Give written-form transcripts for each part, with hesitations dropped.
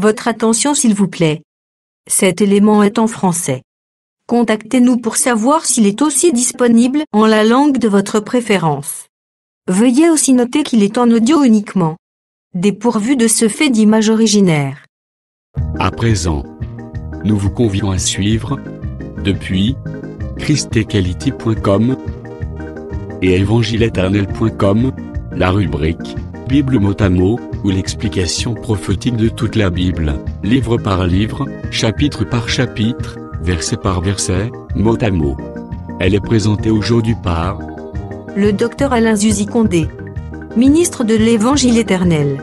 Votre attention s'il vous plaît. Cet élément est en français. Contactez-nous pour savoir s'il est aussi disponible en la langue de votre préférence. Veuillez aussi noter qu'il est en audio uniquement, dépourvu de ce fait d'image originaire. À présent, nous vous convions à suivre, depuis christequality.com et evangileeternel.com, la rubrique Bible mot à mot, ou l'explication prophétique de toute la Bible, livre par livre, chapitre par chapitre, verset par verset, mot à mot. Elle est présentée aujourd'hui par le Dr Alain Zuzi Condé, ministre de l'Évangile éternel.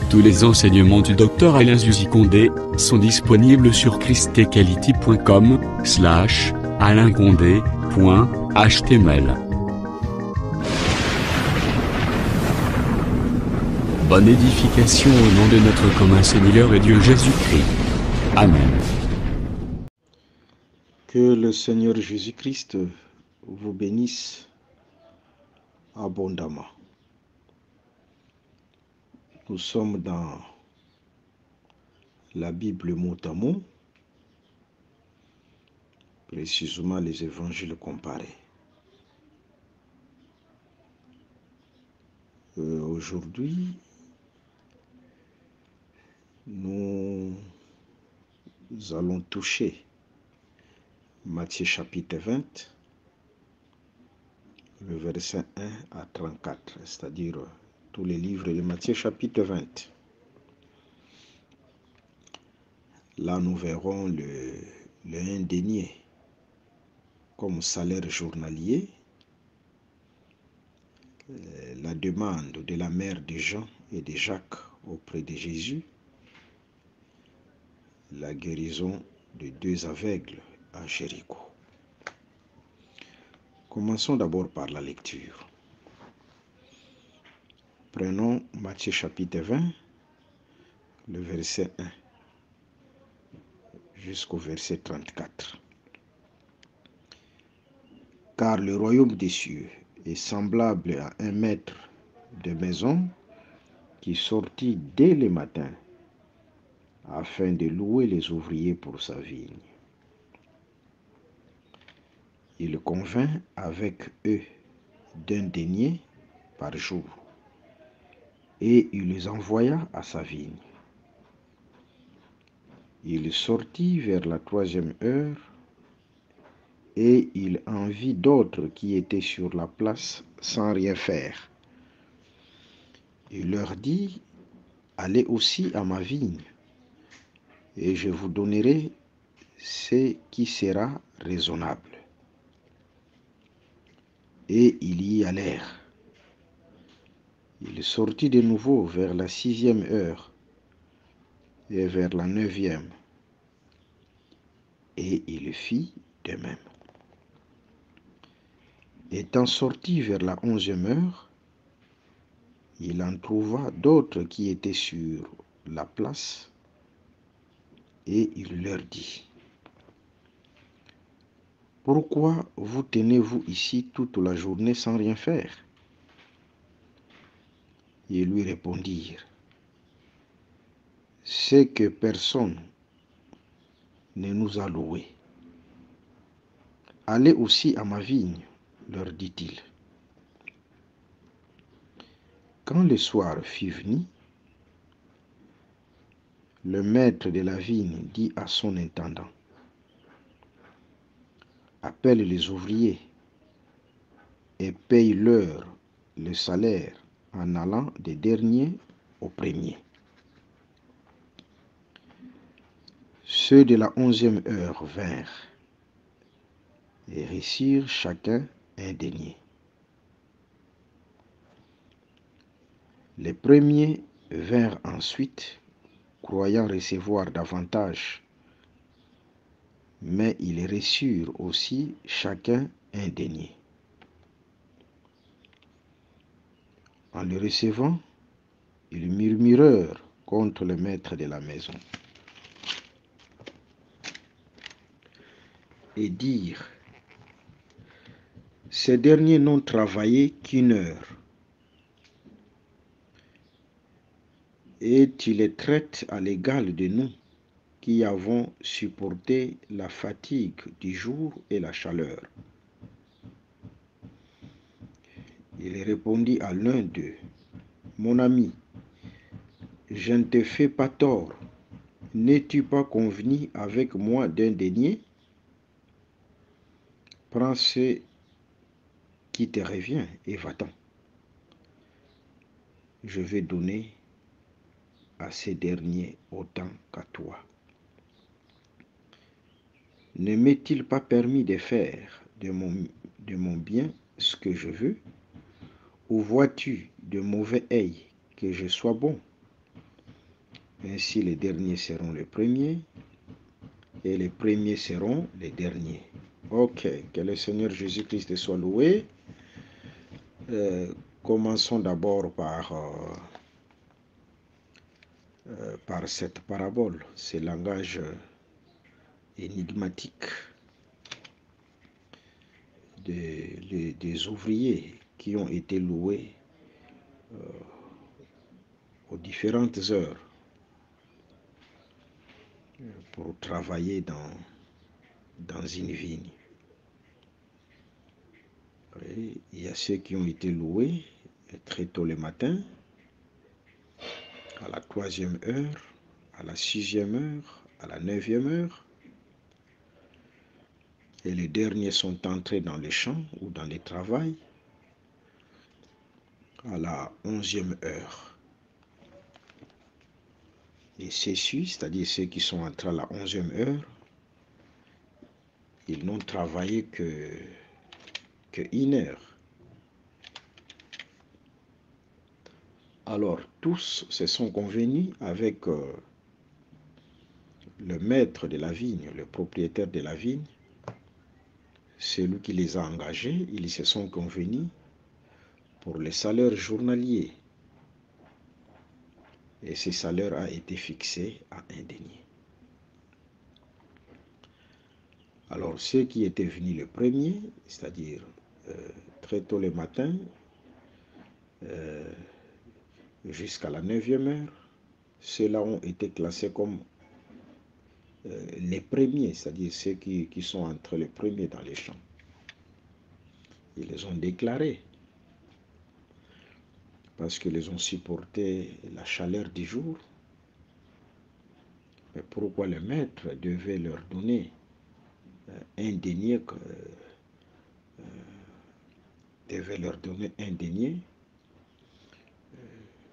Tous les enseignements du Dr Alain Zuzi Condé sont disponibles sur christequality.com/alaincondé.html. Bonne édification au nom de notre commun Seigneur et Dieu Jésus-Christ. Amen. Que le Seigneur Jésus-Christ vous bénisse abondamment. Nous sommes dans la Bible mot à mot, précisément les évangiles comparés. Aujourd'hui, nous allons toucher Matthieu chapitre 20, le verset 1 à 34, c'est-à-dire tous les livres de Matthieu chapitre 20. Là, nous verrons le indénié comme salaire journalier, la demande de la mère de Jean et de Jacques auprès de Jésus, la guérison de 2 aveugles à Jéricho. Commençons d'abord par la lecture. Prenons Matthieu chapitre 20, le verset 1 jusqu'au verset 34. Car le royaume des cieux est semblable à un maître de maison qui sortit dès le matin afin de louer les ouvriers pour sa vigne. Il convint avec eux d'un denier par jour, et il les envoya à sa vigne. Il sortit vers la 3e heure, et il en vit d'autres qui étaient sur la place sans rien faire. Il leur dit: allez aussi à ma vigne, et je vous donnerai ce qui sera raisonnable. Et ils y allèrent. Il sortit de nouveau vers la 6e heure et vers la 9e, et il fit de même. Étant sorti vers la 11e heure, il en trouva d'autres qui étaient sur la place, et il leur dit: pourquoi vous tenez-vous ici toute la journée sans rien faire? Ils lui répondirent: c'est que personne ne nous a loués. Allez aussi à ma vigne, leur dit-il. Quand le soir fut venu, le maître de la vigne dit à son intendant: appelle les ouvriers et paye-leur le salaire en allant des derniers aux premiers. Ceux de la 11e heure vinrent et reçurent chacun un denier. Les premiers vinrent ensuite, croyant recevoir davantage, mais ils reçurent aussi chacun un denier. En le recevant, ils murmurèrent contre le maître de la maison et dirent: ces derniers n'ont travaillé qu'1 heure, et tu les traites à l'égal de nous qui avons supporté la fatigue du jour et la chaleur. Il répondit à l'un d'eux, mon ami, je ne te fais pas tort. N'es-tu pas convenu avec moi d'un denier? Prends ce qui te revient et va-t'en. Je vais donner à ces derniers autant qu'à toi. Ne m'est-il pas permis de faire de mon bien ce que je veux? Ou vois-tu de mauvais œil que je sois bon? Ainsi les derniers seront les premiers et les premiers seront les derniers. Ok, que le Seigneur Jésus-Christ soit loué. Commençons d'abord par cette parabole, ce langage énigmatique des ouvriers qui ont été loués aux différentes heures pour travailler dans une vigne. Et il y a ceux qui ont été loués très tôt le matin, à la 3e heure, à la 6e heure, à la 9e heure. Et les derniers sont entrés dans les champs ou dans les travails à la 11e heure. Et ceux-ci, c'est-à-dire ceux qui sont entrés à la 11e heure, ils n'ont travaillé que 1 heure. Alors, tous se sont convenus avec le maître de la vigne, le propriétaire de la vigne, celui qui les a engagés. Ils se sont convenus pour les salaires journaliers. Et ce salaire a été fixé à un denier. Alors, ceux qui étaient venus le premier, c'est-à-dire très tôt le matin, jusqu'à la 9e heure, ceux-là ont été classés comme les premiers, c'est-à-dire ceux qui sont entre les premiers dans les champs. Ils les ont déclarés parce qu'ils ont supporté la chaleur du jour. Mais pourquoi le maître devait leur donner un denier,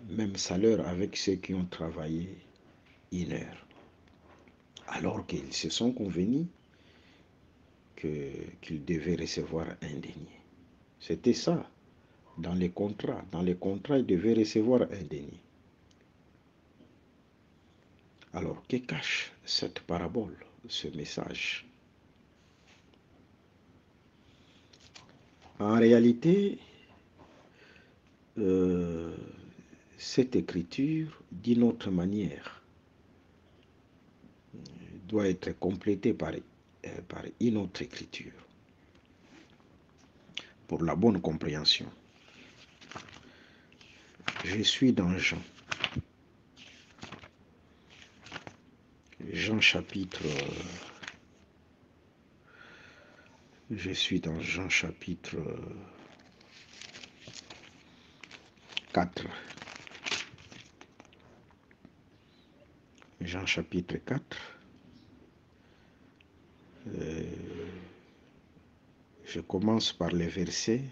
même salaire avec ceux qui ont travaillé 1 heure, alors qu'ils se sont convenus qu'ils devaient recevoir un denier. C'était ça, dans les contrats. Dans les contrats, ils devaient recevoir un denier. Alors, que cache cette parabole, ce message? En réalité, cette écriture, d'une autre manière, doit être complétée par une autre écriture pour la bonne compréhension. Je suis dans Jean. Je suis dans Jean chapitre 4. Jean chapitre 4. Je commence par le verset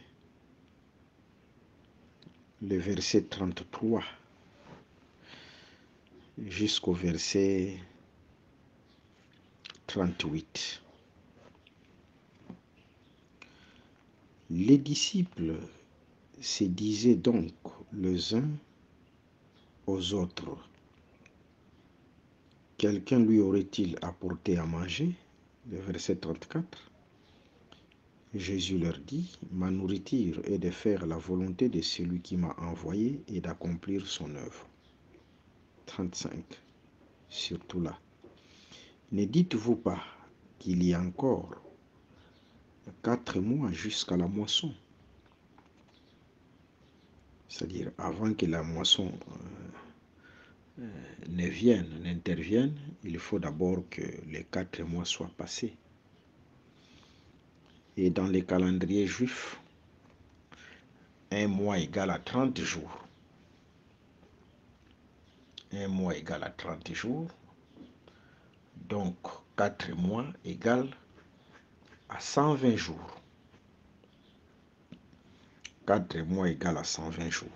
33 jusqu'au verset 38. Les disciples se disaient donc les uns aux autres, quelqu'un lui aurait-il apporté à manger? Le verset 34. Jésus leur dit, ma nourriture est de faire la volonté de celui qui m'a envoyé et d'accomplir son œuvre. 35. Surtout là. Ne dites-vous pas qu'il y a encore 4 mois jusqu'à la moisson? C'est-à-dire avant que la moisson n'interviennent, il faut d'abord que les 4 mois soient passés. Et dans les calendriers juifs, un mois égale à 30 jours. Un mois égale à 30 jours. Donc, 4 mois égale à 120 jours. 4 mois égale à 120 jours.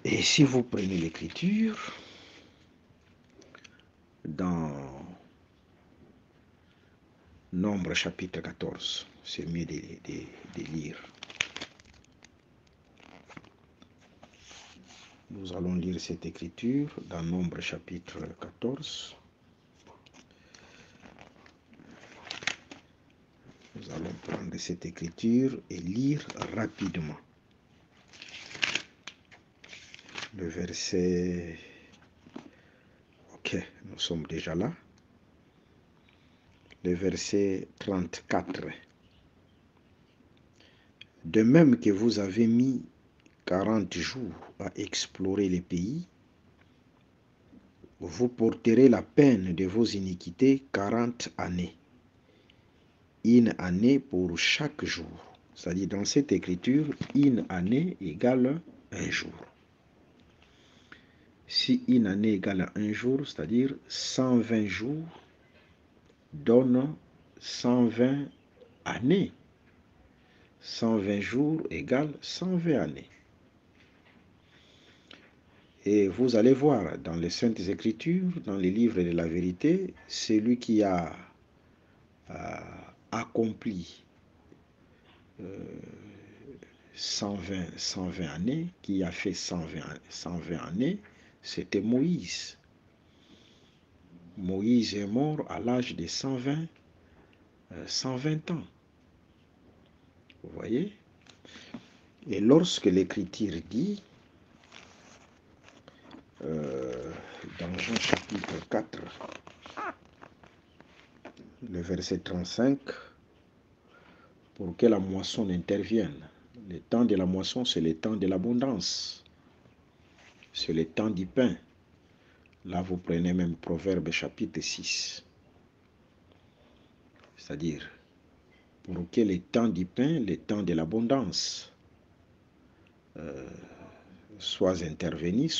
Et si vous prenez l'écriture, dans Nombre chapitre 14, c'est mieux de lire. Nous allons lire cette écriture dans Nombre chapitre 14. Nous allons prendre cette écriture et lire rapidement. Le verset... Ok, nous sommes déjà là. Le verset 34. De même que vous avez mis 40 jours à explorer les pays, vous porterez la peine de vos iniquités 40 années. Une année pour chaque jour. C'est-à-dire dans cette écriture, une année égale un jour. Si une année égale à un jour, c'est-à-dire 120 jours, donne 120 années. 120 jours égale 120 années. Et vous allez voir dans les Saintes Écritures, dans les livres de la vérité, celui qui a accompli 120 années, qui a fait 120 années, c'était Moïse. Moïse est mort à l'âge de 120 ans. Vous voyez? Et lorsque l'Écriture dit, dans Jean chapitre 4, le verset 35, pour que la moisson intervienne. Le temps de la moisson, c'est le temps de l'abondance. C'est le temps du pain. Là, vous prenez même Proverbe chapitre 6. C'est-à-dire, pour que le temps du pain, le temps de l'abondance, soit intervenu,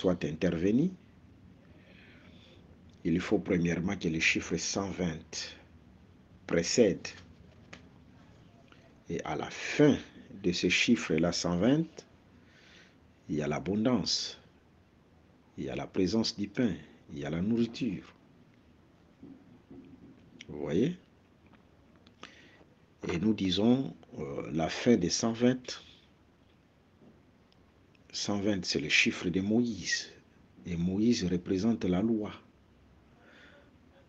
il faut premièrement que le chiffre 120 précède. Et à la fin de ce chiffre-là, 120, il y a l'abondance, il y a la présence du pain, il y a la nourriture. Vous voyez? Et nous disons la fin des 120. 120, c'est le chiffre de Moïse. Et Moïse représente la loi.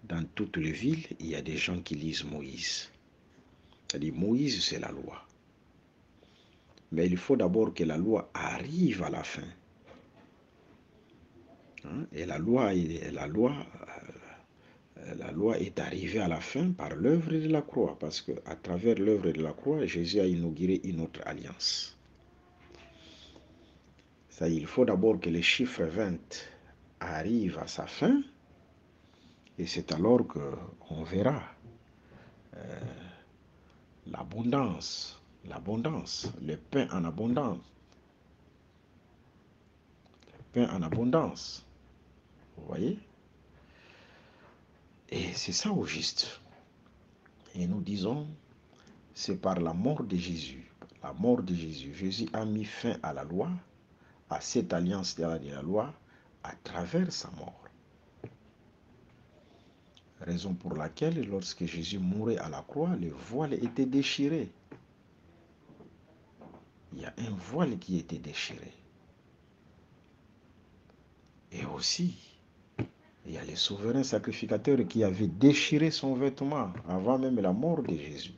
Dans toutes les villes, il y a des gens qui lisent Moïse. C'est-à-dire, Moïse, c'est la loi. Mais il faut d'abord que la loi arrive à la fin. Et la loi est arrivée à la fin par l'œuvre de la croix. Parce qu'à travers l'œuvre de la croix, Jésus a inauguré une autre alliance. Ça, il faut d'abord que le chiffre 20 arrive à sa fin. Et c'est alors qu'on verra l'abondance, le pain en abondance. Le pain en abondance. Vous voyez? Et c'est ça au juste. Et nous disons, c'est par la mort de Jésus. La mort de Jésus. Jésus a mis fin à la loi, à cette alliance de la loi, à travers sa mort. Raison pour laquelle, lorsque Jésus mourait à la croix, le voile était déchiré. Il y a un voile qui était déchiré. Et aussi, il y a les souverains sacrificateurs qui avaient déchiré son vêtement avant même la mort de Jésus.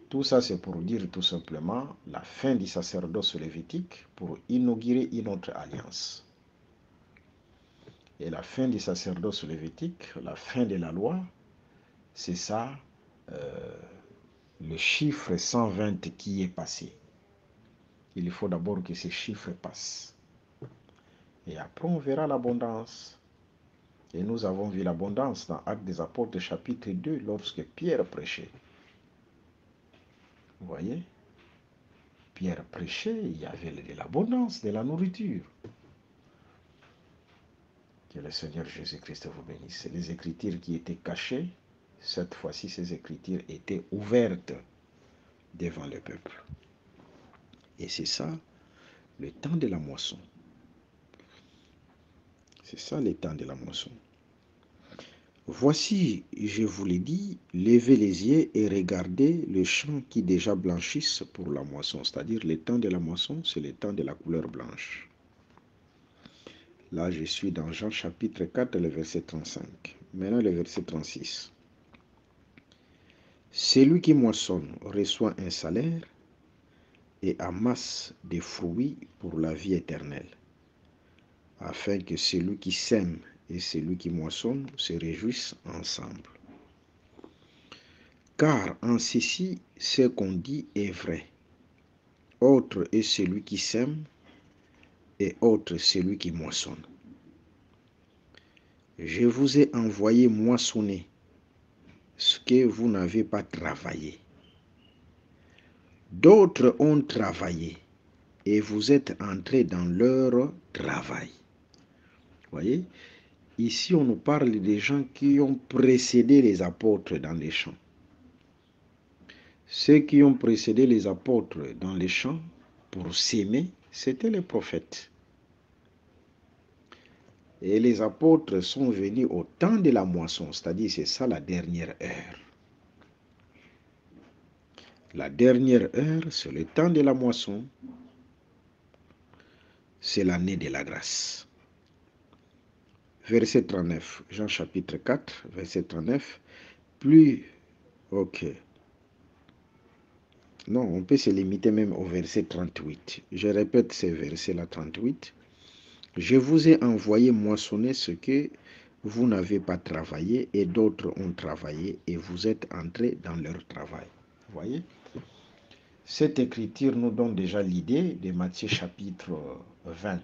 Tout ça, c'est pour dire tout simplement la fin du sacerdoce lévitique pour inaugurer une autre alliance. Et la fin du sacerdoce lévitique, la fin de la loi, c'est ça, le chiffre 120 qui est passé. Il faut d'abord que ces chiffres passent. Et après, on verra l'abondance. Et nous avons vu l'abondance dans Actes des Apôtres, chapitre 2, lorsque Pierre prêchait. Vous voyez? Pierre prêchait, il y avait de l'abondance, de la nourriture. Que le Seigneur Jésus-Christ vous bénisse. Les Écritures qui étaient cachées, cette fois-ci, ces Écritures étaient ouvertes devant le peuple. Et c'est ça, le temps de la moisson. C'est ça, le temps de la moisson. Voici, je vous l'ai dit, levez les yeux et regardez le champ qui déjà blanchissent pour la moisson. C'est-à-dire, le temps de la moisson, c'est le temps de la couleur blanche. Là, je suis dans Jean chapitre 4, le verset 35. Maintenant, le verset 36. Celui qui moissonne reçoit un salaire et amasse des fruits pour la vie éternelle, afin que celui qui sème et celui qui moissonne se réjouissent ensemble. Car en ceci, ce qu'on dit est vrai. Autre est celui qui sème et autre celui qui moissonne. Je vous ai envoyé moissonner ce que vous n'avez pas travaillé. D'autres ont travaillé et vous êtes entrés dans leur travail. Vous voyez, ici on nous parle des gens qui ont précédé les apôtres dans les champs. Ceux qui ont précédé les apôtres dans les champs pour s'aimer, c'était les prophètes. Et les apôtres sont venus au temps de la moisson, c'est-à-dire c'est ça la dernière heure. La dernière heure, c'est le temps de la moisson. C'est l'année de la grâce. Verset 39, Jean chapitre 4, verset 39. Non, on peut se limiter même au verset 38. Je répète ces versets-là, 38. Je vous ai envoyé moissonner ce que vous n'avez pas travaillé et d'autres ont travaillé et vous êtes entrés dans leur travail. Vous voyez? Cette écriture nous donne déjà l'idée de Matthieu chapitre 20.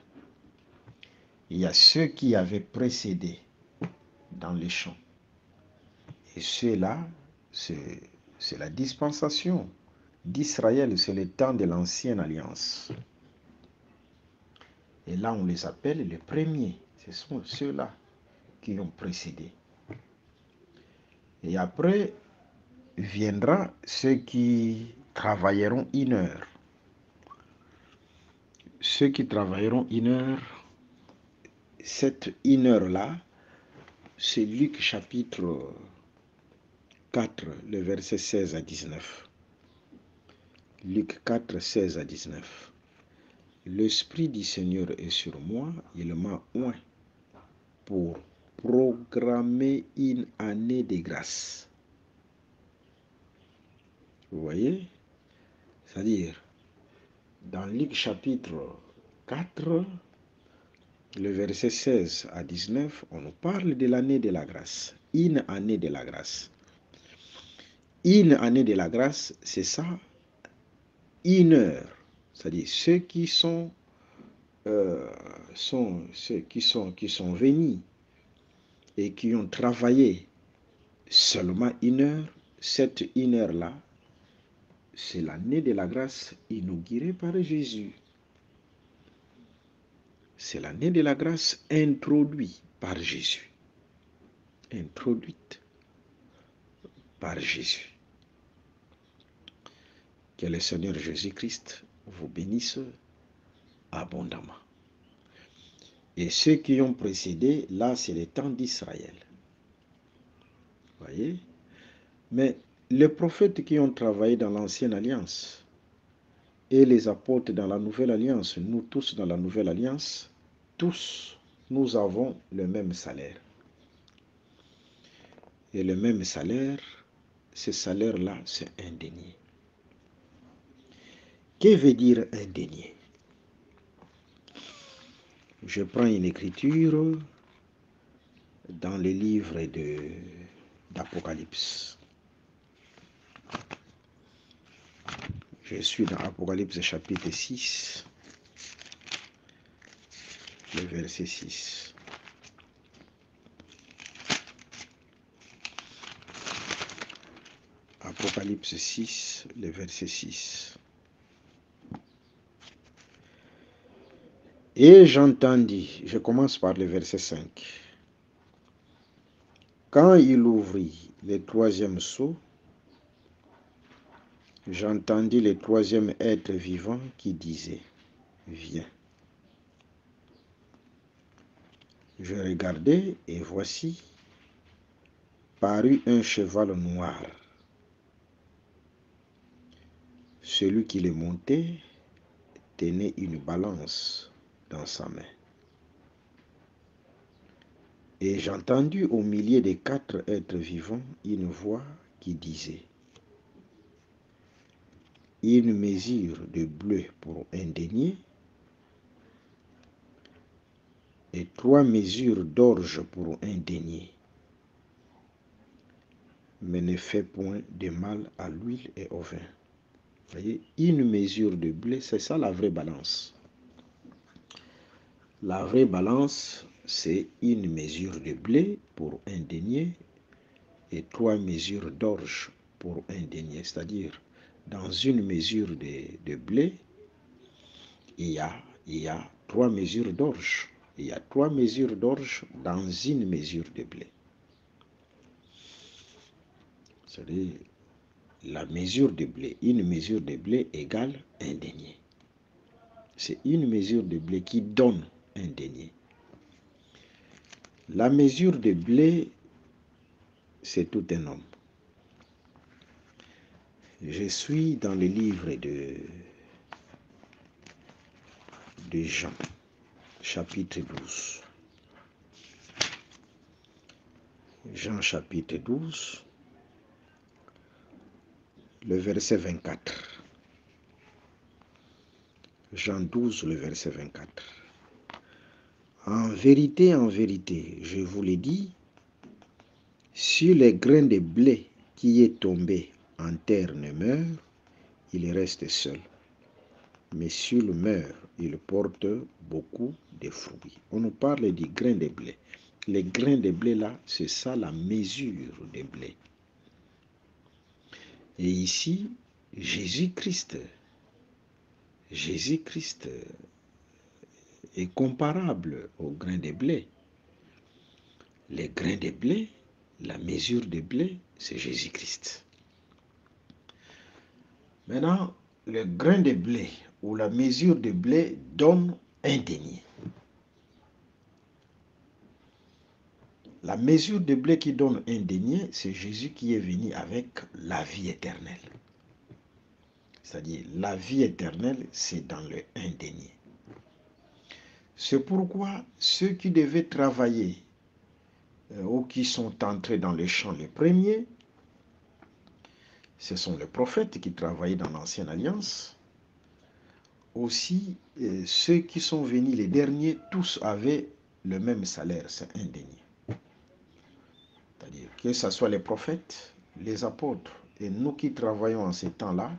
Il y a ceux qui avaient précédé dans les champs. Et ceux-là, c'est la dispensation d'Israël, c'est le temps de l'ancienne alliance. Et là, on les appelle les premiers. Ce sont ceux-là qui ont précédé. Et après, viendra ceux qui travailleront 1 heure. Ceux qui travailleront 1 heure, cette 1 heure-là, c'est Luc chapitre 4, le verset 16 à 19. Luc 4, 16 à 19. L'Esprit du Seigneur est sur moi, il m'a oint pour programmer une année de grâce. Vous voyez? C'est-à-dire, dans Luc chapitre 4, le verset 16 à 19, on nous parle de l'année de la grâce. Une année de la grâce. Une année de la grâce, c'est ça, 1 heure. C'est-à-dire, ceux qui sont venus et qui ont travaillé seulement 1 heure, cette 1 heure-là, c'est l'année de la grâce inaugurée par Jésus. C'est l'année de la grâce introduite par Jésus. Introduite par Jésus. Que le Seigneur Jésus-Christ vous bénisse abondamment. Et ceux qui ont précédé, là, c'est le temps d'Israël. Vous voyez? Mais les prophètes qui ont travaillé dans l'ancienne alliance et les apôtres dans la nouvelle alliance, nous tous dans la nouvelle alliance, tous, nous avons le même salaire. Et le même salaire, ce salaire-là, c'est un denier. Que veut dire un denier? Je prends une écriture dans le livre d'Apocalypse. Je suis dans Apocalypse chapitre 6, le verset 6. Apocalypse 6, le verset 6. Et j'entendis, je commence par le verset 5. Quand il ouvrit le troisième sceau, j'entendis le troisième être vivant qui disait, viens. Je regardai et voici, parut un cheval noir. Celui qui le montait tenait une balance dans sa main. Et j'entendis au milieu des quatre êtres vivants une voix qui disait, une mesure de bleu pour un denier et 3 mesures d'orge pour un denier. Mais ne fais point de mal à l'huile et au vin. Vous voyez, une mesure de blé, c'est ça la vraie balance. La vraie balance, c'est une mesure de blé pour un denier et 3 mesures d'orge pour un denier. C'est-à-dire, dans une mesure de blé, il y a 3 mesures d'orge. Il y a 3 mesures d'orge dans une mesure de blé. C'est-à-dire, la mesure de blé, une mesure de blé égale un denier. C'est une mesure de blé qui donne un denier. La mesure de blé, c'est tout un homme. Je suis dans le livre de Jean, chapitre 12. Jean chapitre 12, le verset 24. Jean 12, le verset 24. En vérité, je vous l'ai dit, si le grain de blé qui est tombé en terre ne meurt, il reste seul. Mais s'il meurt, il porte beaucoup de fruits. On nous parle du grain de blé. Les grains de blé là, c'est ça la mesure de blé. Et ici, Jésus-Christ est comparable au grain de blé. Les grains de blé, la mesure de blé, c'est Jésus-Christ. Maintenant, le grain de blé ou la mesure de blé donne un denier. La mesure de blé qui donne un denier, c'est Jésus qui est venu avec la vie éternelle. C'est-à-dire, la vie éternelle, c'est dans le un denier. C'est pourquoi ceux qui devaient travailler ou qui sont entrés dans les champs les premiers, ce sont les prophètes qui travaillaient dans l'Ancienne Alliance. Aussi, ceux qui sont venus les derniers, tous avaient le même salaire, c'est un denier. C'est-à-dire que ce soit les prophètes, les apôtres et nous qui travaillons en ces temps-là,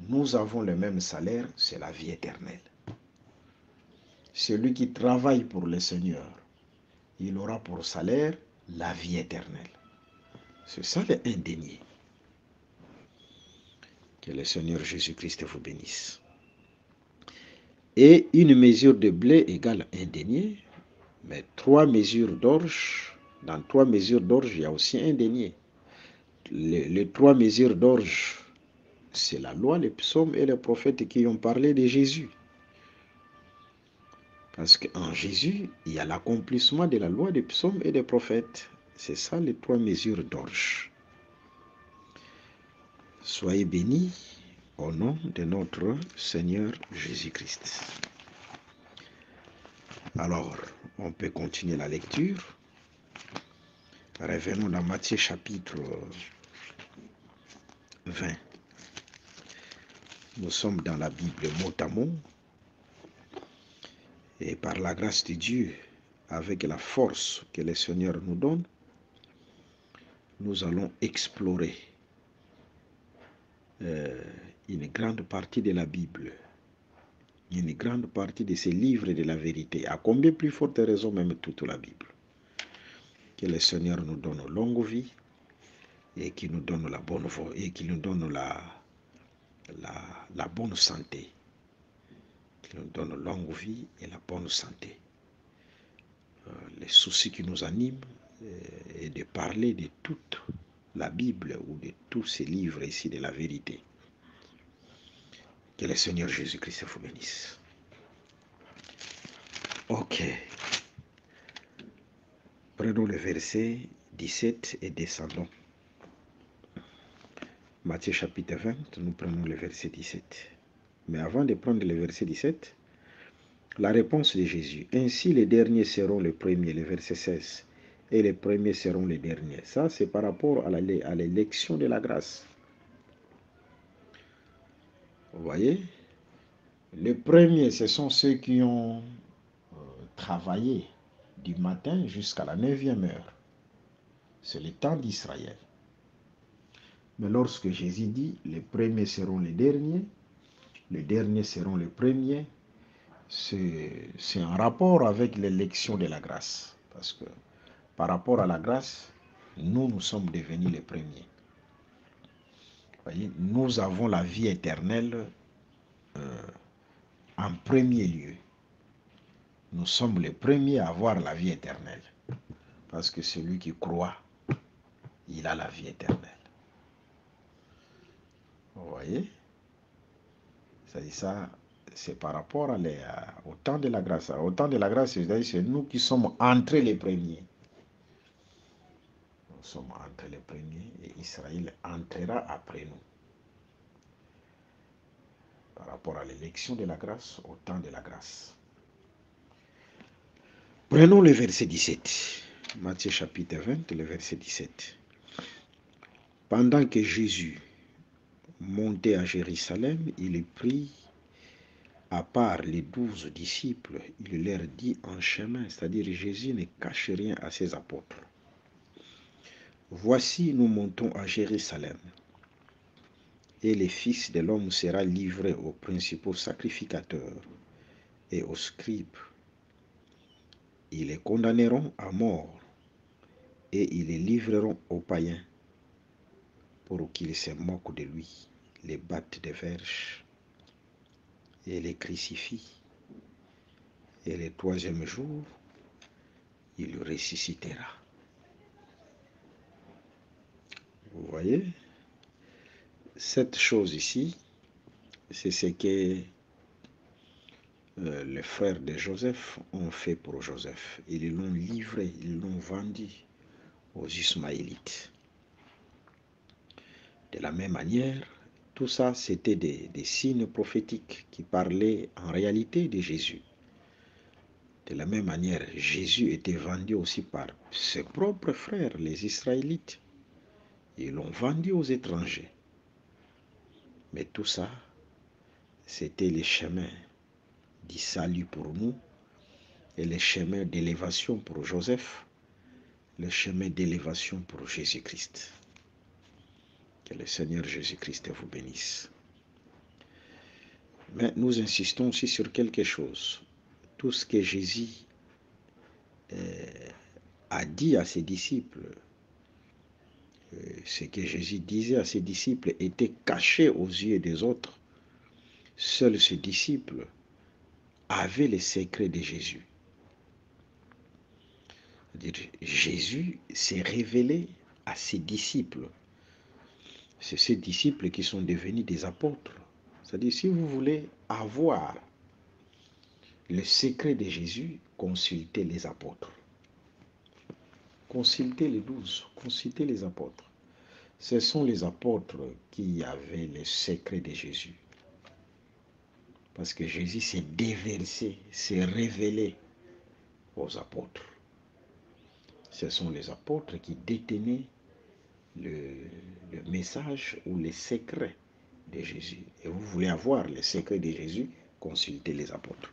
nous avons le même salaire, c'est la vie éternelle. Celui qui travaille pour le Seigneur, il aura pour salaire la vie éternelle. C'est ça le un denier. Que le Seigneur Jésus-Christ vous bénisse. Et une mesure de blé égale un denier, mais 3 mesures d'orge, dans 3 mesures d'orge, il y a aussi un denier. Les 3 mesures d'orge, c'est la loi, les psaumes et les prophètes qui ont parlé de Jésus. Parce qu'en Jésus, il y a l'accomplissement de la loi des psaumes et des prophètes. C'est ça les 3 mesures d'orge. Soyez bénis au nom de notre Seigneur Jésus-Christ. Alors, on peut continuer la lecture. Revenons dans Matthieu chapitre 20. Nous sommes dans la Bible mot à mot. Et par la grâce de Dieu, avec la force que le Seigneur nous donne, nous allons explorer une grande partie de la Bible, une grande partie de ces livres de la vérité, à combien plus forte raison même toute la Bible. Que le Seigneur nous donne longue vie et qu'il nous donne la bonne voie et qu'il nous donne la bonne santé. Qu'il nous donne longue vie et la bonne santé. Les soucis qui nous animent est de parler de toute la Bible ou de tous ces livres ici de la vérité. Que le Seigneur Jésus-Christ vous bénisse. Ok. Prenons le verset 17 et descendons. Matthieu chapitre 20, nous prenons le verset 17. Mais avant de prendre le verset 17, la réponse de Jésus. Ainsi les derniers seront les premiers, le verset 16. Et les premiers seront les derniers. Ça, c'est par rapport à l'élection de la grâce. Vous voyez? Les premiers, ce sont ceux qui ont travaillé du matin jusqu'à la 9e heure. C'est le temps d'Israël. Mais lorsque Jésus dit, les premiers seront les derniers seront les premiers, c'est en rapport avec l'élection de la grâce. Parce que par rapport à la grâce, nous sommes devenus les premiers. Vous voyez, nous avons la vie éternelle en premier lieu. Nous sommes les premiers à avoir la vie éternelle. Parce que celui qui croit, il a la vie éternelle. Vous voyez? Ça, c'est par rapport au temps de la grâce. Au temps de la grâce, c'est nous qui sommes entrés les premiers. Nous sommes entrés les premiers et Israël entrera après nous. Par rapport à l'élection de la grâce, au temps de la grâce. Prenons le verset 17. Matthieu chapitre 20, le verset 17. Pendant que Jésus montait à Jérusalem, il prit à part les 12 disciples, il leur dit en chemin, c'est-à-dire Jésus ne cache rien à ses apôtres. Voici, nous montons à Jérusalem, et le Fils de l'homme sera livré aux principaux sacrificateurs et aux scribes. Ils les condamneront à mort, et ils les livreront aux païens, pour qu'ils se moquent de lui, les battent de verges, et les crucifient. Et le 3e jour, il ressuscitera. Vous voyez, cette chose ici, c'est ce que les frères de Joseph ont fait pour Joseph. Ils l'ont livré, ils l'ont vendu aux Ismaélites. De la même manière, tout ça, c'était des signes prophétiques qui parlaient en réalité de Jésus. De la même manière, Jésus était vendu aussi par ses propres frères, les Israélites. Ils l'ont vendu aux étrangers. Mais tout ça, c'était les chemins du salut pour nous et les chemins d'élévation pour Joseph, le chemin d'élévation pour Jésus-Christ. Que le Seigneur Jésus-Christ vous bénisse. Mais nous insistons aussi sur quelque chose. Tout ce que Jésus a dit à ses disciples, ce que Jésus disait à ses disciples était caché aux yeux des autres. Seuls ses disciples avaient les secrets de Jésus. C'est-à-dire, Jésus s'est révélé à ses disciples. C'est ces disciples qui sont devenus des apôtres. C'est-à-dire, si vous voulez avoir le secret de Jésus, consultez les apôtres. Consultez les 12, consultez les apôtres. Ce sont les apôtres qui avaient le secret de Jésus. Parce que Jésus s'est déversé, s'est révélé aux apôtres. Ce sont les apôtres qui détenaient le message ou les secrets de Jésus. Et vous voulez avoir les secrets de Jésus, consultez les apôtres.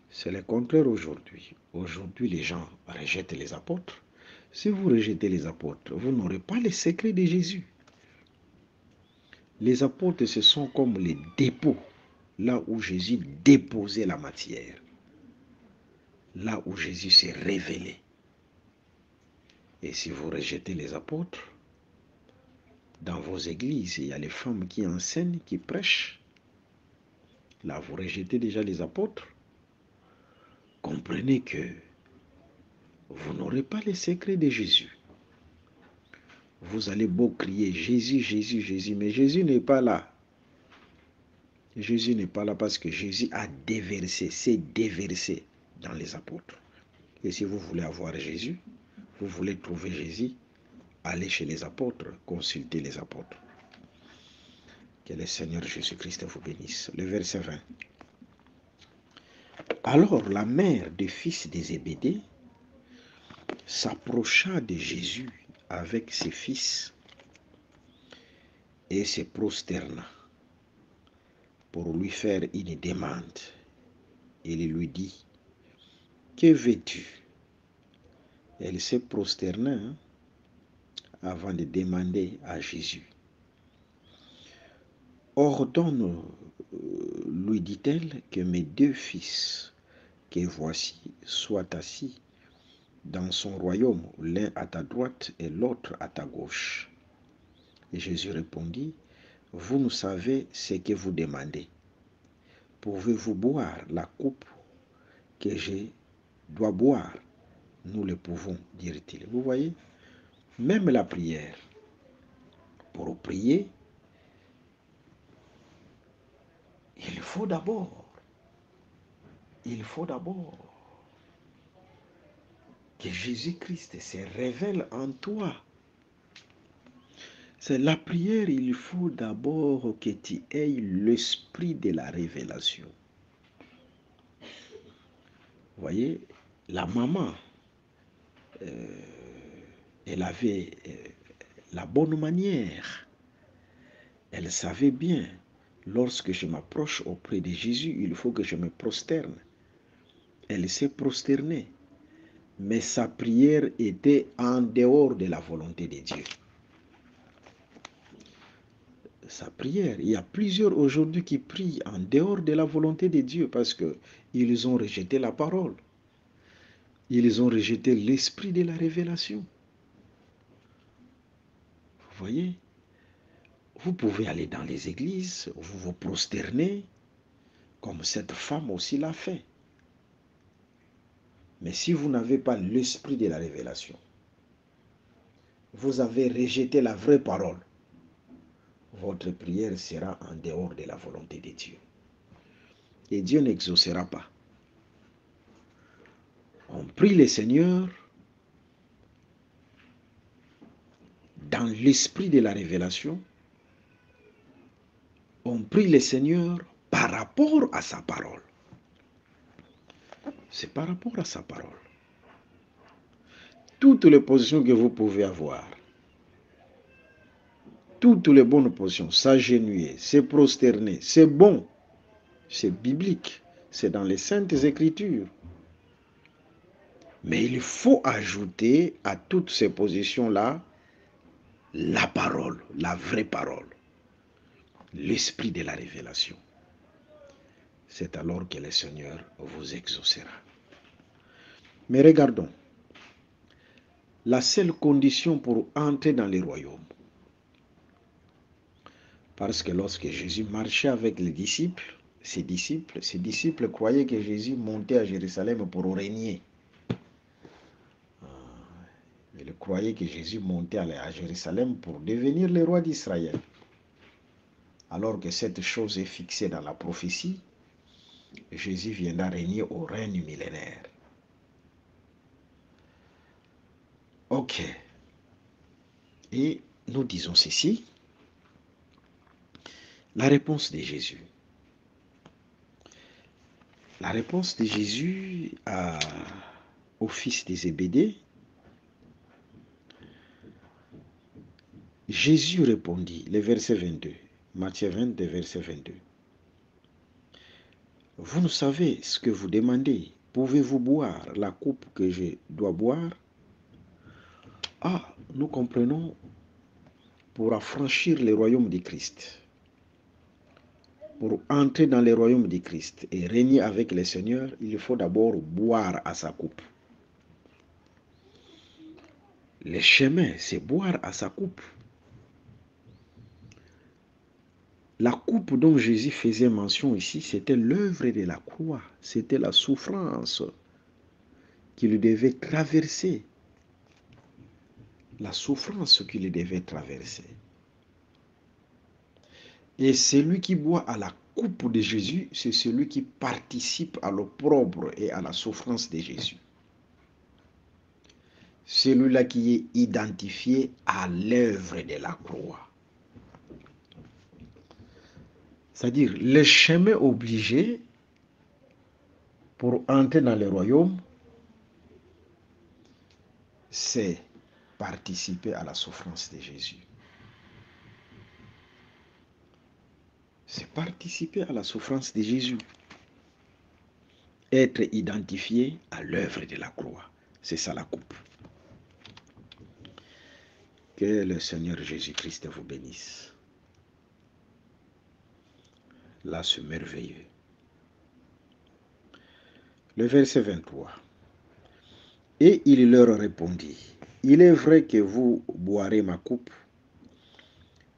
C'est le contraire aujourd'hui. Aujourd'hui, les gens rejettent les apôtres. Si vous rejetez les apôtres, vous n'aurez pas les secrets de Jésus. Les apôtres, ce sont comme les dépôts, là où Jésus déposait la matière, là où Jésus s'est révélé. Et si vous rejetez les apôtres, dans vos églises, il y a les femmes qui enseignent, qui prêchent. Là, vous rejetez déjà les apôtres. Comprenez que vous n'aurez pas les secrets de Jésus. Vous allez beau crier Jésus, Jésus, Jésus, mais Jésus n'est pas là. Jésus n'est pas là parce que Jésus a déversé, s'est déversé dans les apôtres. Et si vous voulez avoir Jésus, vous voulez trouver Jésus, allez chez les apôtres, consultez les apôtres. Que le Seigneur Jésus-Christ vous bénisse. Le verset 20. Alors la mère des fils des Zébédée s'approcha de Jésus avec ses fils et se prosterna pour lui faire une demande. Il lui dit, que veux-tu? Elle se prosterna avant de demander à Jésus. Ordonne, lui dit-elle, que mes deux fils que voici soient assis dans son royaume, l'un à ta droite et l'autre à ta gauche. Et Jésus répondit, vous ne savez ce que vous demandez. Pouvez-vous boire la coupe que je dois boire? Nous le pouvons, dit-il. Vous voyez, même la prière, pour prier, il faut d'abord que Jésus-Christ se révèle en toi. C'est la prière, il faut d'abord que tu aies l'esprit de la révélation. Vous voyez, la maman, elle avait la bonne manière. Elle savait bien, lorsque je m'approche auprès de Jésus, il faut que je me prosterne. Elle s'est prosternée, mais sa prière était en dehors de la volonté de Dieu. Sa prière, il y a plusieurs aujourd'hui qui prient en dehors de la volonté de Dieu parce qu'ils ont rejeté la parole. Ils ont rejeté l'esprit de la révélation. Vous voyez, vous pouvez aller dans les églises, vous vous prosternez, comme cette femme aussi l'a fait. Mais si vous n'avez pas l'esprit de la révélation, vous avez rejeté la vraie parole, votre prière sera en dehors de la volonté de Dieu. Et Dieu n'exaucera pas. On prie le Seigneur dans l'esprit de la révélation. On prie le Seigneur par rapport à sa parole. C'est par rapport à sa parole. Toutes les positions que vous pouvez avoir, toutes les bonnes positions, s'agenouiller, se prosterner, c'est bon, c'est biblique, c'est dans les Saintes Écritures. Mais il faut ajouter à toutes ces positions-là la parole, la vraie parole, l'esprit de la révélation. C'est alors que le Seigneur vous exaucera. Mais regardons, la seule condition pour entrer dans le royaume, parce que lorsque Jésus marchait avec les disciples, ses disciples croyaient que Jésus montait à Jérusalem pour régner. Ils croyaient que Jésus montait à Jérusalem pour devenir le roi d'Israël. Alors que cette chose est fixée dans la prophétie, Jésus viendra régner au règne millénaire. Ok. Et nous disons ceci. La réponse de Jésus. La réponse de Jésus au fils des Zébédée. Jésus répondit, le verset 22, Matthieu 22, verset 22. Vous ne savez ce que vous demandez. Pouvez-vous boire la coupe que je dois boire? Ah, nous comprenons pour affranchir le royaume de Christ. Pour entrer dans le royaume du Christ et régner avec le Seigneur, il faut d'abord boire à sa coupe. Le chemin, c'est boire à sa coupe. La coupe dont Jésus faisait mention ici, c'était l'œuvre de la croix. C'était la souffrance qu'il devait traverser. La souffrance qu'il devait traverser. Et celui qui boit à la coupe de Jésus, c'est celui qui participe à l'opprobre et à la souffrance de Jésus. Celui-là qui est identifié à l'œuvre de la croix. C'est-à-dire le chemin obligé pour entrer dans le royaume, c'est participer à la souffrance de Jésus. C'est participer à la souffrance de Jésus. Être identifié à l'œuvre de la croix. C'est ça la coupe. Que le Seigneur Jésus-Christ vous bénisse. Là, c'est merveilleux. Le verset 23. Et il leur répondit, il est vrai que vous boirez ma coupe,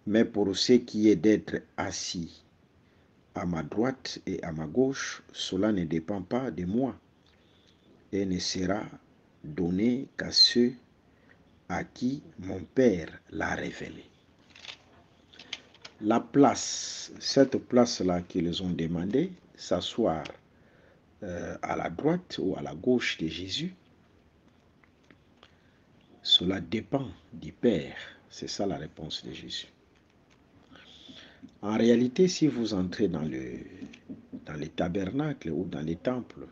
mais pour ce qui est d'être assis à ma droite et à ma gauche, cela ne dépend pas de moi et ne sera donné qu'à ceux à qui mon Père l'a révélé. La place, cette place-là qu'ils ont demandé, s'asseoir à la droite ou à la gauche de Jésus, cela dépend du Père. C'est ça la réponse de Jésus. En réalité, si vous entrez dans les tabernacles ou dans les temples,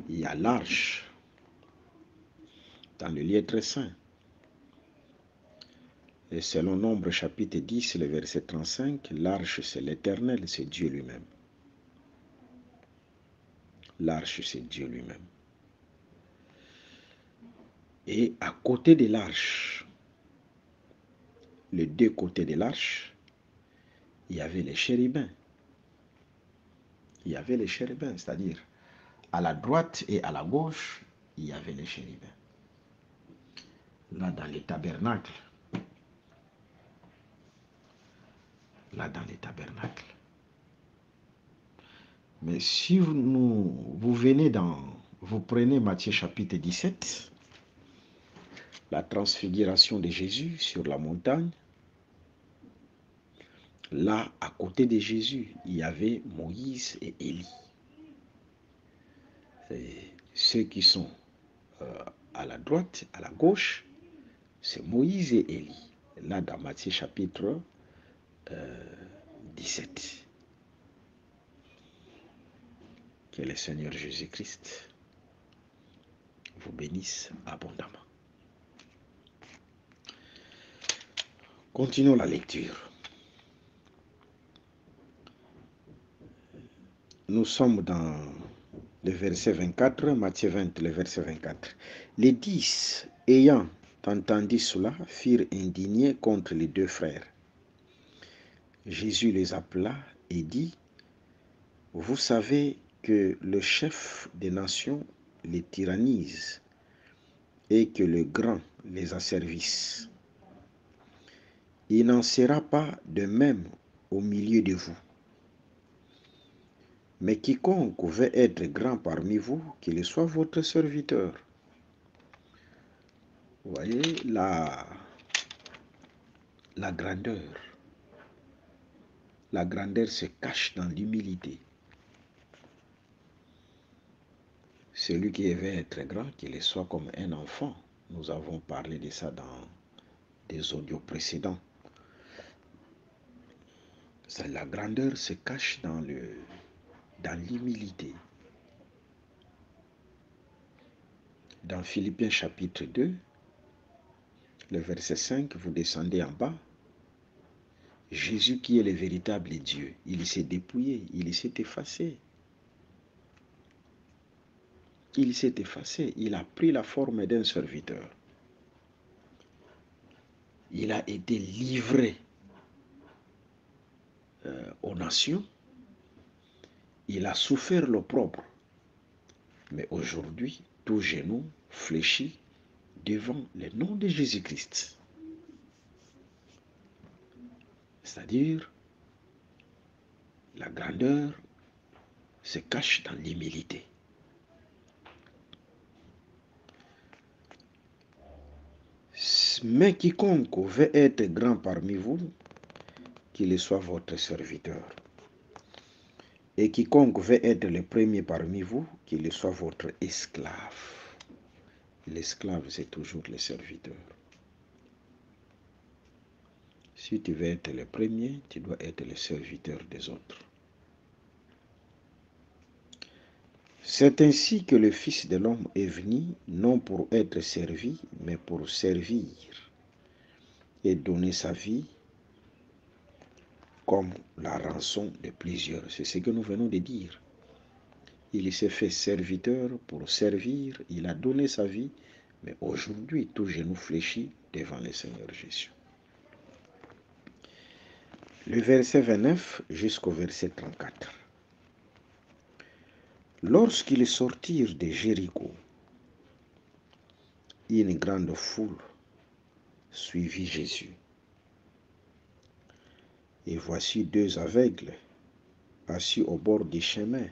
il y a l'arche dans le lieu très saint. Et selon Nombre chapitre 10, le verset 35, l'arche c'est l'Éternel, c'est Dieu lui-même. L'arche c'est Dieu lui-même. Et à côté de l'arche, les deux côtés de l'arche, il y avait les chérubins. Il y avait les chérubins, c'est-à-dire à la droite et à la gauche, il y avait les chérubins. Là dans les tabernacles. Là dans les tabernacles. Mais si vous prenez Matthieu chapitre 17, la transfiguration de Jésus sur la montagne, là, à côté de Jésus, il y avait Moïse et Élie. Ceux qui sont à la droite, à la gauche, c'est Moïse et Élie. Là, dans Matthieu chapitre 17. Que le Seigneur Jésus-Christ vous bénisse abondamment. Continuons la lecture. Nous sommes dans le verset 24, Matthieu 20, le verset 24. Les 10, ayant entendu cela, furent indignés contre les deux frères. Jésus les appela et dit, vous savez que le chef des nations les tyrannise et que le grand les asservisse. Il n'en sera pas de même au milieu de vous. Mais quiconque veut être grand parmi vous, qu'il soit votre serviteur. Vous voyez la grandeur. La grandeur se cache dans l'humilité. Celui qui veut être grand, qu'il soit comme un enfant. Nous avons parlé de ça dans des audios précédents. La grandeur se cache dans l'humilité. Dans Philippiens chapitre 2, le verset 5, vous descendez en bas. Jésus qui est le véritable Dieu, il s'est dépouillé, il s'est effacé. Il s'est effacé, il a pris la forme d'un serviteur. Il a été livré aux nations. Il a souffert l'opprobre. Mais aujourd'hui, tout genou fléchit devant le nom de Jésus-Christ. C'est-à-dire, la grandeur se cache dans l'humilité. Mais quiconque veut être grand parmi vous, qu'il soit votre serviteur. Et quiconque veut être le premier parmi vous, qu'il soit votre esclave. L'esclave, c'est toujours le serviteur. Si tu veux être le premier, tu dois être le serviteur des autres. C'est ainsi que le Fils de l'homme est venu, non pour être servi, mais pour servir et donner sa vie comme la rançon de plusieurs. C'est ce que nous venons de dire. Il s'est fait serviteur pour servir, il a donné sa vie, mais aujourd'hui, tout genou fléchit devant le Seigneur Jésus. Le verset 29 jusqu'au verset 34. Lorsqu'ils sortirent de Jéricho, une grande foule suivit Jésus. Et voici deux aveugles assis au bord du chemin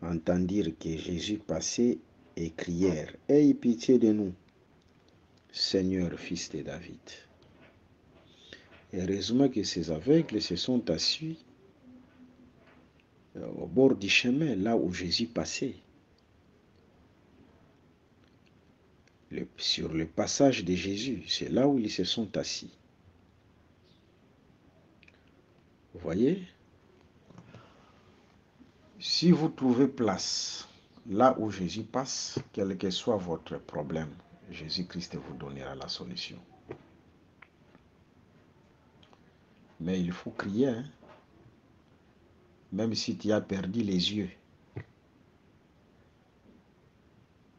entendirent que Jésus passait et crièrent « Aie pitié de nous, Seigneur, fils de David ». Heureusement que ces aveugles se sont assis au bord du chemin, là où Jésus passait. Sur le passage de Jésus, c'est là où ils se sont assis. Vous voyez? Si vous trouvez place là où Jésus passe, quel que soit votre problème, Jésus-Christ vous donnera la solution. Mais il faut crier, hein? Même si tu as perdu les yeux,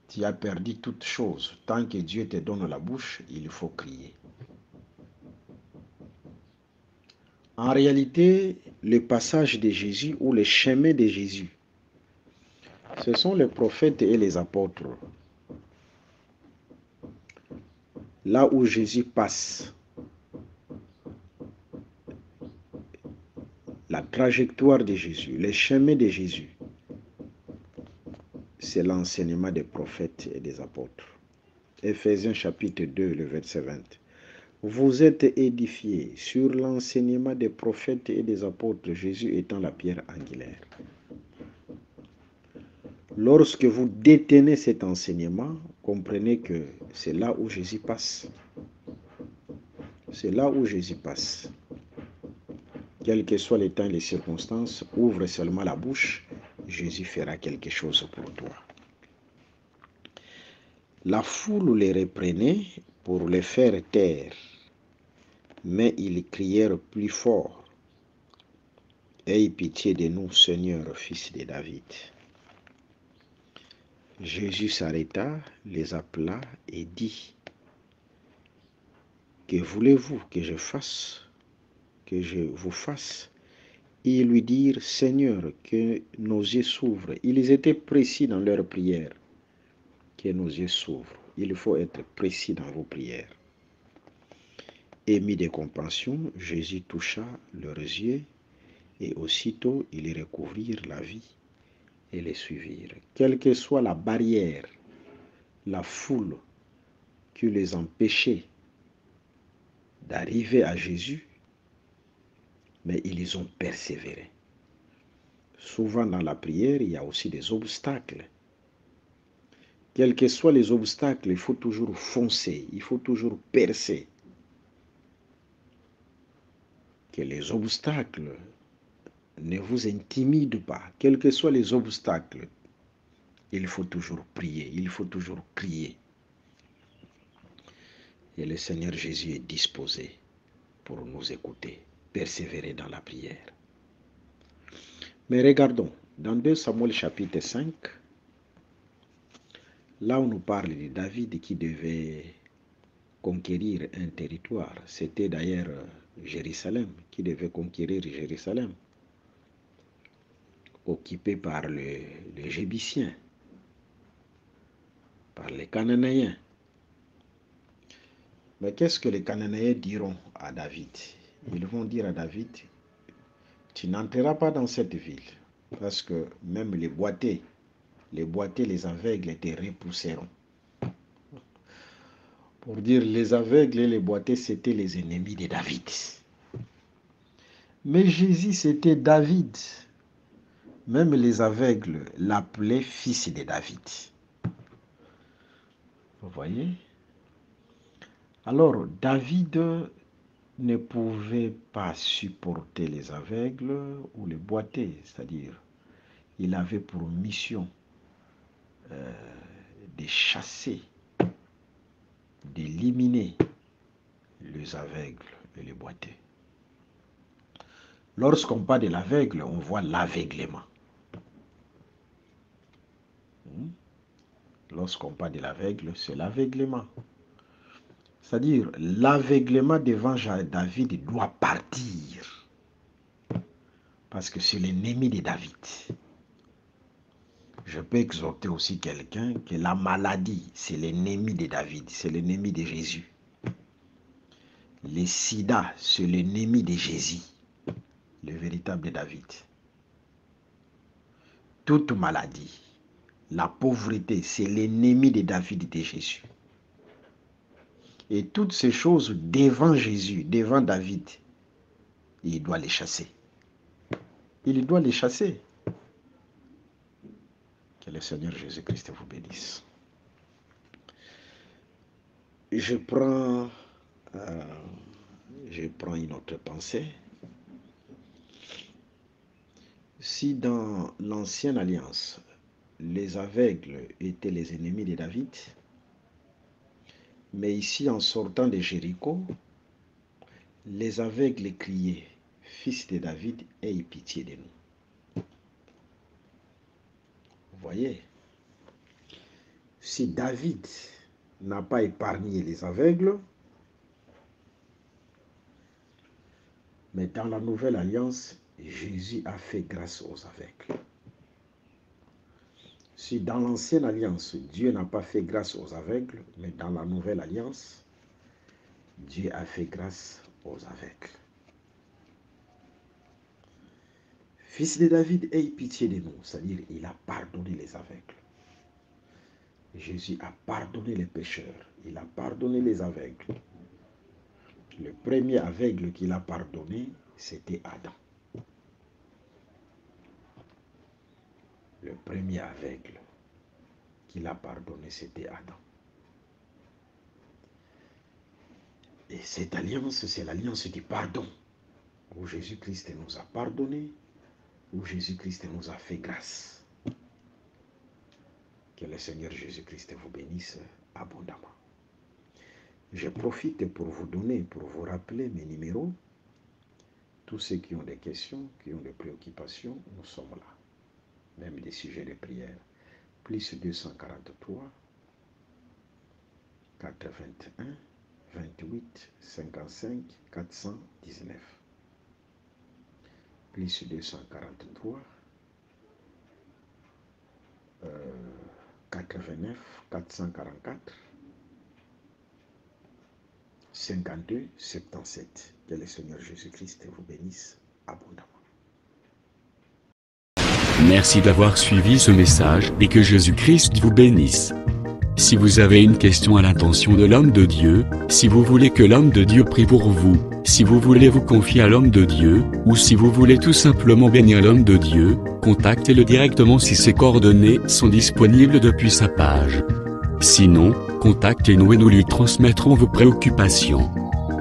tu as perdu toute chose. Tant que Dieu te donne la bouche, il faut crier. En réalité, le passage de Jésus ou le chemin de Jésus, ce sont les prophètes et les apôtres. Là où Jésus passe, la trajectoire de Jésus, le chemin de Jésus, c'est l'enseignement des prophètes et des apôtres. Éphésiens chapitre 2, le verset 20. Vous êtes édifiés sur l'enseignement des prophètes et des apôtres, Jésus étant la pierre angulaire. Lorsque vous détenez cet enseignement, comprenez que c'est là où Jésus passe. C'est là où Jésus passe. Quel que soit les temps et les circonstances, ouvre seulement la bouche, Jésus fera quelque chose pour toi. La foule les reprenait pour les faire taire, mais ils crièrent plus fort. Aie pitié de nous, Seigneur, fils de David. Jésus s'arrêta, les appela et dit, que voulez-vous que je fasse, que je vous fasse? Ils lui dirent, Seigneur, que nos yeux s'ouvrent. Ils étaient précis dans leur prière. Que nos yeux s'ouvrent. Il faut être précis dans vos prières. Émis de compassion, Jésus toucha leurs yeux et aussitôt ils recouvrirent la vie et les suivirent. Quelle que soit la barrière, la foule qui les empêchait d'arriver à Jésus, mais ils ont persévéré. Souvent dans la prière, il y a aussi des obstacles. Quels que soient les obstacles, il faut toujours foncer, il faut toujours percer. Que les obstacles ne vous intimident pas. Quels que soient les obstacles, il faut toujours prier, il faut toujours crier. Et le Seigneur Jésus est disposé pour nous écouter, persévérer dans la prière. Mais regardons, dans 2 Samuel chapitre 5, là où on nous parle de David qui devait conquérir un territoire, c'était d'ailleurs Jérusalem, qui devait conquérir Jérusalem, occupé par les Jébusiens, par les Cananéens. Mais qu'est-ce que les Cananéens diront à David? Ils vont dire à David, tu n'entreras pas dans cette ville, parce que même les boiteux, les aveugles te repousseront. Pour dire, les aveugles et les boiteux, c'était les ennemis de David. Mais Jésus, c'était David. Même les aveugles l'appelaient fils de David. Vous voyez? Alors, David ne pouvait pas supporter les aveugles ou les boiteux, c'est-à-dire, il avait pour mission de chasser, d'éliminer les aveugles et les boiteux. Lorsqu'on parle de l'aveugle, on voit l'aveuglement. Lorsqu'on parle de l'aveugle, c'est l'aveuglement. C'est-à-dire, l'aveuglement devant David doit partir. Parce que c'est l'ennemi de David. Je peux exhorter aussi quelqu'un que la maladie, c'est l'ennemi de David, c'est l'ennemi de Jésus. Le sida, c'est l'ennemi de Jésus, le véritable David. Toute maladie, la pauvreté, c'est l'ennemi de David et de Jésus. Et toutes ces choses devant Jésus, devant David, il doit les chasser. Il doit les chasser. Que le Seigneur Jésus-Christ vous bénisse. Je prends une autre pensée. Si dans l'ancienne alliance, les aveugles étaient les ennemis de David, mais ici, en sortant de Jéricho, les aveugles criaient, « Fils de David, aie pitié de nous. » Vous voyez, si David n'a pas épargné les aveugles, mais dans la nouvelle alliance, Jésus a fait grâce aux aveugles. Si dans l'ancienne alliance, Dieu n'a pas fait grâce aux aveugles, mais dans la nouvelle alliance, Dieu a fait grâce aux aveugles. Fils de David, aie pitié de nous. C'est-à-dire, il a pardonné les aveugles. Jésus a pardonné les pécheurs. Il a pardonné les aveugles. Le premier aveugle qu'il a pardonné, c'était Adam. Le premier aveugle qu'il a pardonné, c'était Adam. Et cette alliance, c'est l'alliance du pardon, où Jésus-Christ nous a pardonné, où Jésus-Christ nous a fait grâce. Que le Seigneur Jésus-Christ vous bénisse abondamment. Je profite pour vous donner, pour vous rappeler mes numéros. Tous ceux qui ont des questions, qui ont des préoccupations, nous sommes là. Même des sujets de prière. Plus 243 81 28 55 419. Plus 243 89 444 52 77. Que le Seigneur Jésus-Christ vous bénisse abondamment. Merci d'avoir suivi ce message et que Jésus-Christ vous bénisse. Si vous avez une question à l'intention de l'homme de Dieu, si vous voulez que l'homme de Dieu prie pour vous, si vous voulez vous confier à l'homme de Dieu, ou si vous voulez tout simplement bénir l'homme de Dieu, contactez-le directement si ses coordonnées sont disponibles depuis sa page. Sinon, contactez-nous et nous lui transmettrons vos préoccupations.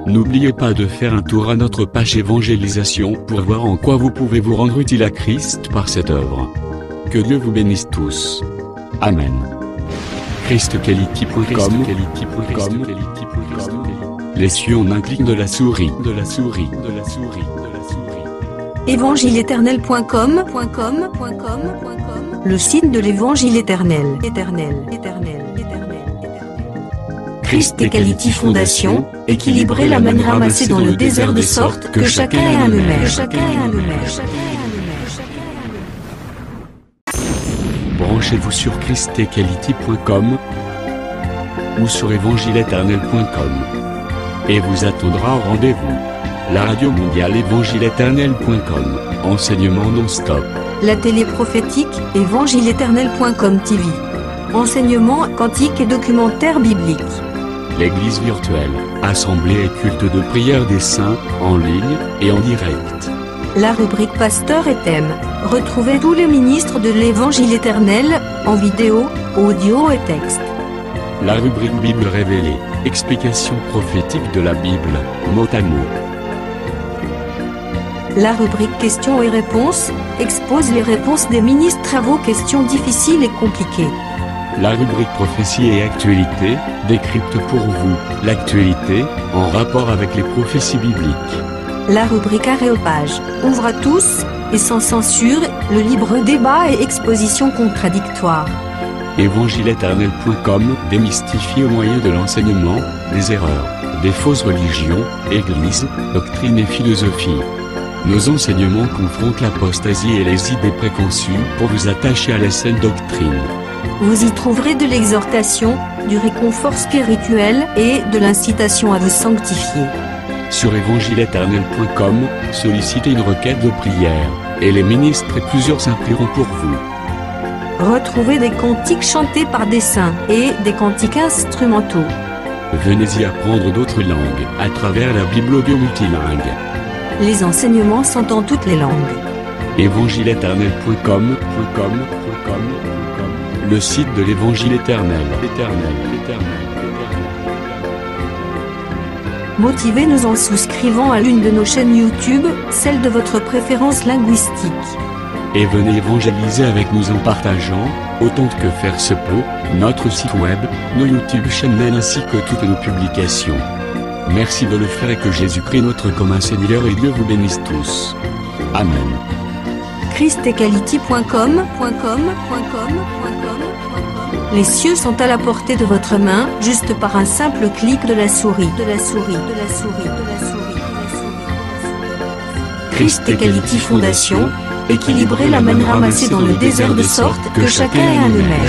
N'oubliez pas de faire un tour à notre page évangélisation pour voir en quoi vous pouvez vous rendre utile à Christ par cette œuvre. Que Dieu vous bénisse tous. Amen. ChristQuality.com. Les cieux en un clic de la souris. Évangile-éternel.com, le site de l'Évangile éternel. Christ Equality Foundation, équilibrer la manne ramassée dans le désert de sorte que chacun ait un numéro. Branchez-vous sur christequality.com ou sur évangile-éternel.com et vous attendra au rendez-vous. La radio mondiale évangile-éternel.com, enseignement non-stop. La télé prophétique évangile-éternel.com TV, enseignement quantique et documentaire biblique. L'église virtuelle, assemblée et culte de prière des saints, en ligne et en direct. La rubrique Pasteur et thème, retrouvez tous les ministres de l'évangile éternel, en vidéo, audio et texte. La rubrique Bible révélée, explication prophétique de la Bible, mot à mot. La rubrique questions et réponses, expose les réponses des ministres à vos questions difficiles et compliquées. La rubrique prophétie et actualité, décrypte pour vous l'actualité, en rapport avec les prophéties bibliques. La rubrique Aréopage, ouvre à tous, et sans censure, le libre débat et exposition contradictoire. Évangile-éternel.com, démystifié au moyen de l'enseignement, des erreurs, des fausses religions, églises, doctrines et philosophies. Nos enseignements confrontent l'apostasie et les idées préconçues pour vous attacher à la saine doctrine. Vous y trouverez de l'exhortation, du réconfort spirituel et de l'incitation à vous sanctifier. Sur évangile-éternel.com, sollicitez une requête de prière, et les ministres et plusieurs saints prieront pour vous. Retrouvez des cantiques chantés par des saints et des cantiques instrumentaux. Venez y apprendre d'autres langues à travers la Bible audio multilingue. Les enseignements sont en toutes les langues. évangile-éternel.com, le site de l'évangile éternel. Motivez-nous en souscrivant à l'une de nos chaînes YouTube, celle de votre préférence linguistique. Et venez évangéliser avec nous en partageant, autant que faire se peut, notre site web, nos YouTube channels ainsi que toutes nos publications. Merci de le faire et que Jésus-Christ notre commun Seigneur et Dieu vous bénisse tous. Amen. christequality.com. Les cieux sont à la portée de votre main, juste par un simple clic de la souris. Christ Equality Foundation, équilibrer la manne ramassée dans le désert de sorte que chacun ait un numéro.